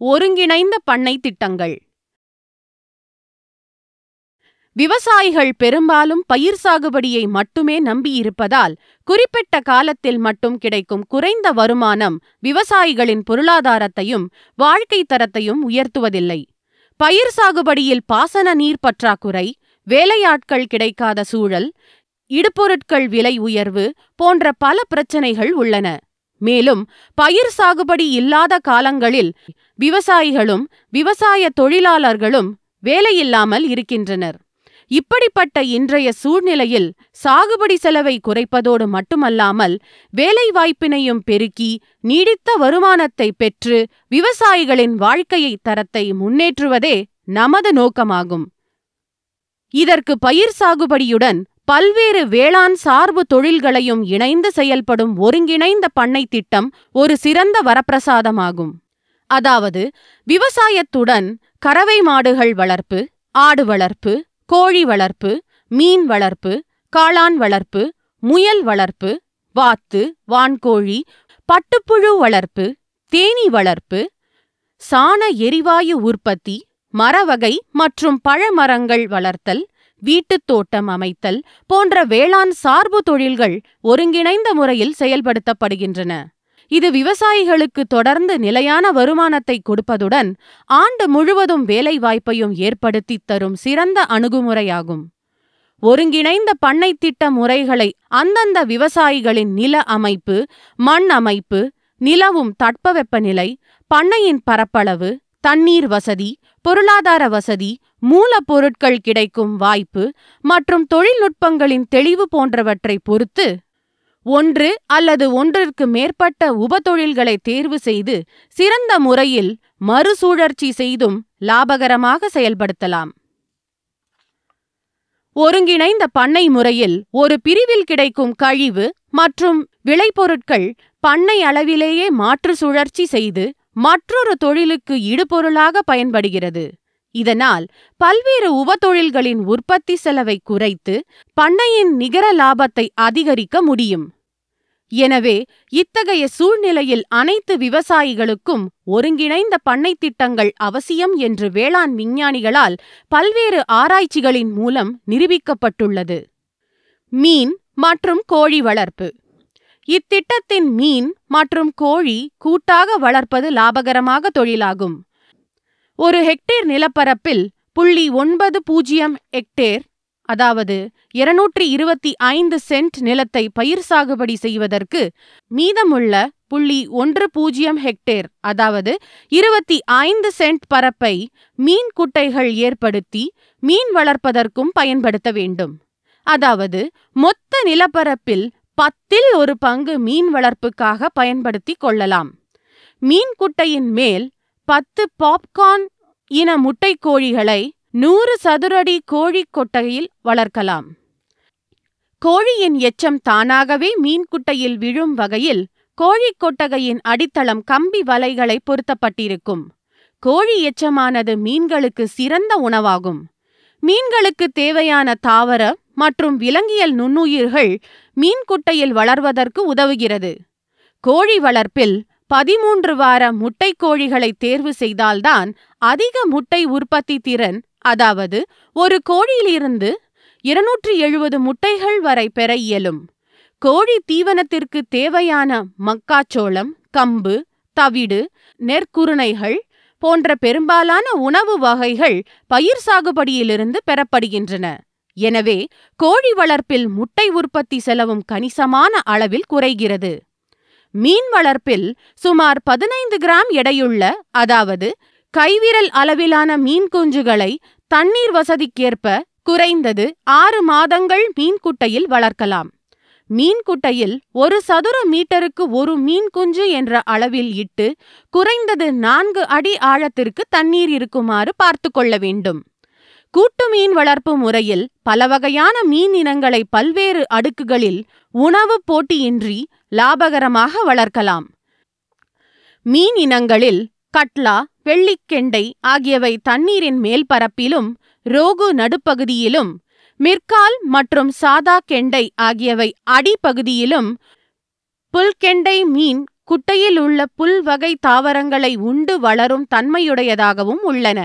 ஒருங்கிணைந்த பண்ணை திட்டங்கள். விவசாயிகள் பெரும்பாலும் பயிர் சாகுபடியை மட்டுமே நம்பியிருப்பதால் குறிப்பிட்ட காலத்தில் மட்டும் கிடைக்கும் குறைந்த வருமானம் விவசாயிகளின் பொருளாதாரத்தையும் வாழ்க்கை தரத்தையும் உயர்த்துவதில்லை. பயிர் சாகுபடியில் பாசன நீர் பற்றாக்குறை, வேலையாட்கள் கிடைக்காத சூழல், இடுபொருட்கள் விலை உயர்வு போன்ற பல பிரச்சனைகள் உள்ளன. மேலும் பயிர் சாகுபடி இல்லாத காலங்களில் விவசாயிகளும் விவசாய தொழிலாளர்களும் வேலையில்லாமல் இருக்கின்றனர். இப்படிப்பட்ட இன்றைய சூழ்நிலையில் சாகுபடி செலவை குறைப்பதோடு மட்டுமல்லாமல் வேலைவாய்ப்பினையும் பெருக்கி நீடித்த வருமானத்தை பெற்று விவசாயிகளின் வாழ்க்கையை தரத்தை முன்னேற்றுவதே நமது நோக்கமாகும். இதற்கு பயிர் சாகுபடியுடன் பல்வேறு வேளாண் சார்பு தொழில்களையும் இணைந்து செயல்படும் ஒருங்கிணைந்த பண்ணை திட்டம் ஒரு சிறந்த வரப்பிரசாதமாகும். அதாவது விவசாயத்துடன் கறவை மாடுகள் வளர்ப்பு, ஆடு வளர்ப்பு, கோழி வளர்ப்பு, மீன் வளர்ப்பு, காளான் வளர்ப்பு, முயல் வளர்ப்பு, வாத்து, வான்கோழி, பட்டுப்புழு வளர்ப்பு, தேனீ வளர்ப்பு, சாண எரிவாயு உற்பத்தி, மரவகை மற்றும் பழமரங்கள் வளர்த்தல், வீட்டுத் தோட்டம் அமைத்தல் போன்ற வேளாண் சார்பு தொழில்கள் ஒருங்கிணைந்த முறையில் செயல்படுத்தப்படுகின்றன. இது விவசாயிகளுக்கு தொடர்ந்து நிலையான வருமானத்தை கொடுப்பதுடன் ஆண்டு முழுவதும் வேலைவாய்ப்பையும் ஏற்படுத்தித் தரும் சிறந்த அணுகுமுறையாகும். ஒருங்கிணைந்த பண்ணை திட்ட முறைகளை அந்தந்த விவசாயிகளின் நில அமைப்பு, மண் அமைப்பு, நிலவும் தட்பவெப்பநிலை, பண்ணையின் பரப்பளவு, தண்ணீர் வசதி, பொருளாதார வசதி, மூலப்பொருட்கள் கிடைக்கும் வாய்ப்பு மற்றும் தொழில்நுட்பங்களின் தெளிவு போன்றவற்றை பொறுத்து ஒன்று அல்லது ஒன்றிற்கு மேற்பட்ட உபதொழில்களை தேர்வு செய்து சிறந்த முறையில் மறுசுழற்சி செய்தும் லாபகரமாக செயல்படுத்தலாம். ஒருங்கிணைந்த பண்ணை முறையில் ஒரு பிரிவில் கிடைக்கும் கழிவு மற்றும் விளைபொருட்கள் பண்ணை அளவிலேயே மாற்று சுழற்சி செய்து மற்றொரு தொழிலுக்கு இடுபொருளாக பயன்படுகிறது. இதனால் பல்வேறு உபதொழில்களின் உற்பத்தி செலவை குறைத்து பண்ணையின் நிகர லாபத்தை அதிகரிக்க முடியும். எனவே இத்தகைய சூழ்நிலையில் அனைத்து விவசாயிகளுக்கும் ஒருங்கிணைந்த பண்ணை திட்டங்கள் அவசியம் என்று வேளாண் விஞ்ஞானிகளால் பல்வேறு ஆராய்ச்சிகளின் மூலம் நிரூபிக்கப்பட்டுள்ளது. மீன் மற்றும் கோழி வளர்ப்பு. இத்திட்டத்தின் மீன் மற்றும் கோழி கூட்டாக வளர்ப்பது லாபகரமாக தொழிலாகும். ஒரு ஹெக்டேர் நிலப்பரப்பில் 0.90 ஹெக்டேர், அதாவது 225 சென்ட் நிலத்தை பயிர் சாகுபடி செய்வதற்கு மீதமுள்ள 0.10 ஹெக்டேர், அதாவது 25 சென்ட் பரப்பை மீன் குட்டைகள் ஏற்படுத்தி மீன் வளர்ப்பதற்கும் பயன்படுத்த வேண்டும். அதாவது மொத்த நிலப்பரப்பில் 10ல் 1 பங்கு மீன் வளர்ப்புக்காக பயன்படுத்தி கொள்ளலாம். மீன் குட்டையின் மேல் 10 பாப்கார்ன் இன முட்டை கோழிகளை 100 சதுரடி கோழி கொட்டையில் வளர்க்கலாம். கோழியின் எச்சம் தானாகவே மீன்குட்டையில் விழும் வகையில் கோழி கொட்டகையின் அடித்தளம் கம்பி வலைகளை பொருத்தப்பட்டிருக்கும். கோழி எச்சமானது மீன்களுக்கு சிறந்த உணவாகும். மீன்களுக்கு தேவையான தாவர மற்றும் விலங்கியல் நுண்ணுயிர்கள் மீன்குட்டையில் வளர்வதற்கு உதவுகிறது. கோழி வளர்ப்பில் 13 வார முட்டை கோழிகளை தேர்வு செய்தால்தான் அதிக முட்டை உற்பத்தி திறன், அதாவது ஒரு கோழியிலிருந்து 270 முட்டைகள் வரை பெற இயலும். கோழி தீவனத்திற்கு தேவையான மக்காச்சோளம், கம்பு, தவிடு, நெற்குருணைகள் போன்ற பெரும்பாலான உணவு வகைகள் பயிர் சாகுபடியிலிருந்து பெறப்படுகின்றன. எனவே கோழி வளர்ப்பில் முட்டை உற்பத்தி செலவும் கணிசமான அளவில் குறைகிறது. மீன் வளர்ப்பில் சுமார் 15 கிராம் எடையுள்ள, அதாவது கைவிரல் அளவிலான மீன் குஞ்சுகளை தண்ணீர் வசதிக்கேற்ப குறைந்தது 6 மாதங்கள் மீன்குட்டையில் வளர்க்கலாம். மீன்குட்டையில் 1 சதுர மீட்டருக்கு 1 மீன் குஞ்சு என்ற அளவில் இட்டு குறைந்தது 4 அடி ஆழத்திற்கு தண்ணீர் இருக்குமாறு பார்த்து கொள்ள வேண்டும். கூட்டு மீன் வளர்ப்பு முறையில் பல வகையான மீன் இனங்களை பல்வேறு அடுக்குகளில் உணவு போட்டியின்றி லாபகரமாக வளர்க்கலாம். மீன் இனங்களில் கட்லா, வெள்ளிக்கெண்டை ஆகியவை தண்ணீரின் மேல் பரப்பிலும் ரோகு நடுப்பகுதியிலும், மிர்கால் மற்றும் சாதா கெண்டை ஆகியவை அடிப்பகுதியிலும், புல்கெண்டை மீன் குட்டையில் உள்ள புல் வகை தாவரங்களை உண்டு வளரும் தன்மையுடையதாகவும் உள்ளன.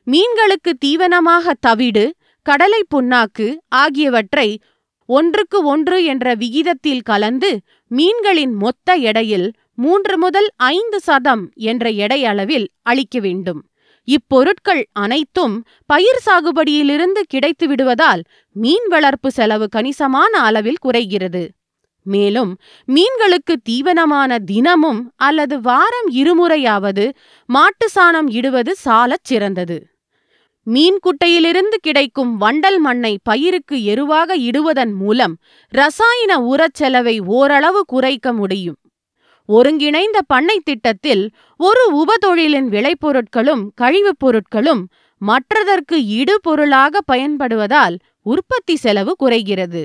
மீன்களுக்கு தீவனமாக தவிடு, கடலை புண்ணாக்கு ஆகியவற்றை 1:1 என்ற விகிதத்தில் கலந்து மீன்களின் மொத்த எடையில் 3 முதல் 5% என்ற எடை அளவில் அளிக்க வேண்டும். இப்பொருட்கள் அனைத்தும் பயிர் சாகுபடியிலிருந்து கிடைத்து விடுவதால் மீன் வளர்ப்பு செலவு கணிசமான அளவில் குறைகிறது. மேலும் மீன்களுக்கு தீவனமான தினமும் அல்லது வாரம் 2 முறையாவது மாட்டு சாணம் இடுவது சாலச் சிறந்தது. மீன் குட்டையிலிருந்து கிடைக்கும் வண்டல் மண்ணை பயிருக்கு எருவாக இடுவதன் மூலம் ரசாயன உரச் செலவை ஓரளவு குறைக்க முடியும். ஒருங்கிணைந்த பண்ணை திட்டத்தில் ஒரு உபதொழிலின் விளைபொருட்களும் கழிவுப் பொருட்களும் மற்றதற்கு இடுபொருளாக பயன்படுவதால் உற்பத்தி செலவு குறைகிறது.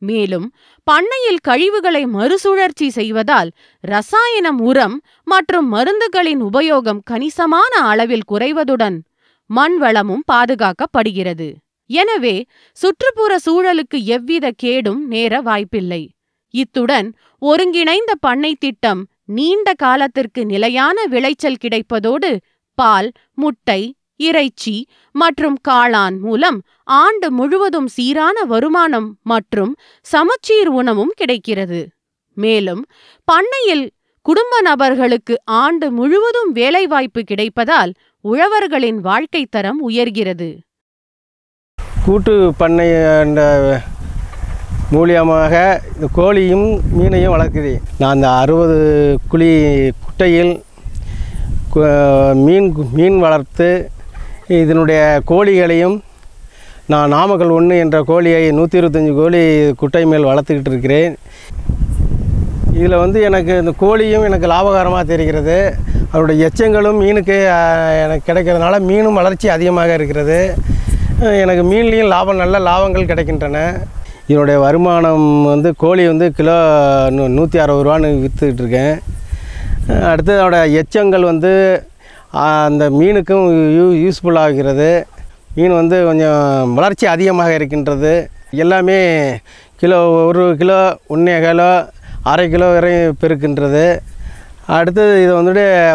மேலும் பண்ணையில் கழிவுகளை மறுசுழற்சி செய்வதால் ரசாயனம், உரம் மற்றும் மருந்துகளின் உபயோகம் கணிசமான அளவில் குறைவதுடன் மண் வளமும் பாதுகாக்கப்படுகிறது. எனவே சுற்றுப்புற சூழலுக்கு எவ்வித கேடும் நேர வாய்ப்பில்லை. இத்துடன் ஒருங்கிணைந்த பண்ணை திட்டம் நீண்ட காலத்திற்கு நிலையான விளைச்சல் கிடைப்பதோடு பால், முட்டை, இறைச்சி மற்றும் காளான் மூலம் ஆண்டு முழுவதும் சீரான வருமானம் மற்றும் சமச்சீர் உணவும் கிடைக்கிறது. மேலும் பண்ணையில் குடும்ப நபர்களுக்கு ஆண்டு முழுவதும் வேலைவாய்ப்பு கிடைப்பதால் உழவர்களின் வாழ்க்கை தரம் உயர்கிறது. கூட்டு பண்ணை மூலியமாக இந்த கோழியும் மீனையும் வளர்க்குறேன். நான் அந்த 60 குழி குட்டையில் மீன் வளர்த்து இதனுடைய கோழிகளையும் நான் நாமக்கல் 1 என்ற கோழியை 125 கோழி குட்டை மேல் வளர்த்துக்கிட்டு இருக்கிறேன். இதில் எனக்கு இந்த கோழியும் எனக்கு லாபகரமாக தெரிகிறது. அதனுடைய எச்சங்களும் மீனுக்கு எனக்கு கிடைக்கிறதுனால மீனும் வளர்ச்சி அதிகமாக இருக்கிறது. எனக்கு மீன்லேயும் நல்ல லாபங்கள் கிடைக்கின்றன. இதனுடைய வருமானம் கோழி கிலோ 160 ரூபான்னு விற்றுக்கிட்டு இருக்கேன். அடுத்து அதோட எச்சங்கள் அந்த மீனுக்கும் யூஸ்ஃபுல்லாகிறது. மீன் கொஞ்சம் வளர்ச்சி அதிகமாக இருக்கின்றது. எல்லாமே கிலோ 1 கிலோ 1 கிலோ 1/2 கிலோ வரை பெருக்கின்றது. அடுத்தது இது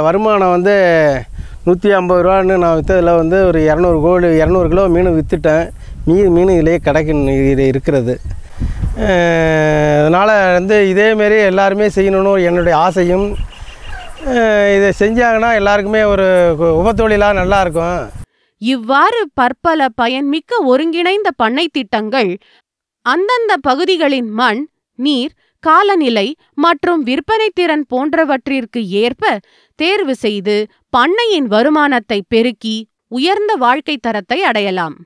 வருமானம் 150 ரூபான்னு நான் விற்றதில் ஒரு 200 கிலோ மீன் விற்றுட்டேன். மீன் இதிலே இது இருக்கிறது. அதனால் இதேமாரி எல்லாருமே செய்யணும்னு என்னுடைய ஆசையும். இதை செஞ்சாங்கன்னா எல்லாருக்குமே ஒரு உபத்தொழிலாக நல்லாயிருக்கும். இவ்வாறு பற்பல பயன்மிக்க ஒருங்கிணைந்த பண்ணை திட்டங்கள் அந்தந்த பகுதிகளின் மண், நீர், காலநிலை மற்றும் விற்பனை திறன் போன்றவற்றிற்கு ஏற்ப தேர்வு செய்து பண்ணையின் வருமானத்தை பெருக்கி உயர்ந்த வாழ்க்கை தரத்தை அடையலாம்.